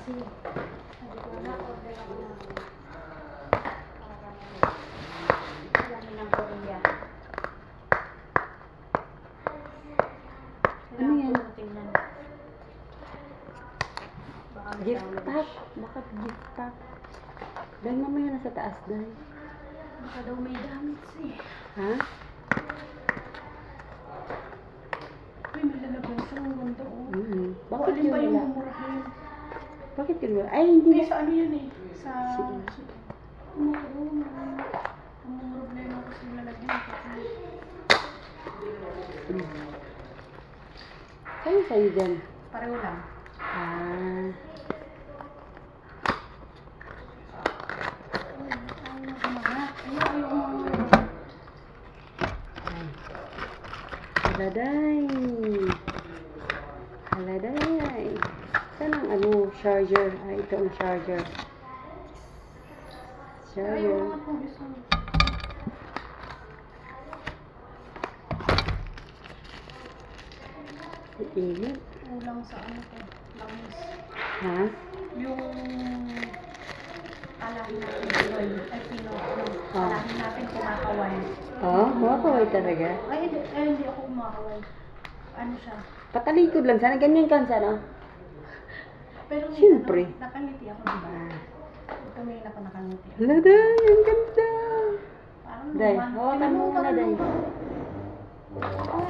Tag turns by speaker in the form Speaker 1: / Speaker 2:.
Speaker 1: kasi. Sabi ko na, order ako ng alamin ng Korea.
Speaker 2: Ano yan?
Speaker 1: Tingnan. Baka may
Speaker 2: Gift
Speaker 1: damage.
Speaker 2: pack. Bakit gift pack? Dahil mamaya nasa taas dahil.
Speaker 1: Baka daw may damage eh.
Speaker 2: Ha?
Speaker 1: Uy, may lalagyan sa mundo.
Speaker 2: Bakit
Speaker 1: Alin
Speaker 2: yun
Speaker 1: pa yung
Speaker 2: wala?
Speaker 1: mumurahin?
Speaker 2: Bakit yun wala? Ay, hindi
Speaker 1: Hindi,
Speaker 2: na.
Speaker 1: sa ano yan eh? Sa...
Speaker 2: Sige.
Speaker 1: Umurog na yun ako sa lalagyan.
Speaker 2: Sa'yo sa'yo dyan?
Speaker 1: Pareho lang.
Speaker 2: Ah. Haladay. Haladay. Saan ang ano, charger? Ah, ito ang charger. Charger. Init.
Speaker 1: Kulang sa ano to, langis.
Speaker 2: Ha?
Speaker 1: Yung alahin natin yun, ay alahin natin kumakaway.
Speaker 2: Oh, makakaway talaga.
Speaker 1: Ay, hindi ako kumakaway. Ano siya?
Speaker 2: Patalikod lang. Sana ganyan ka sana.
Speaker 1: Pero may
Speaker 2: Siyempre.
Speaker 1: ano, nakangiti ako, diba? Ito may ako nakangiti ako.
Speaker 2: Haladay, ang ganda.
Speaker 1: Parang
Speaker 2: Day,
Speaker 1: naman.
Speaker 2: hawakan mo muna, Day.
Speaker 1: Parang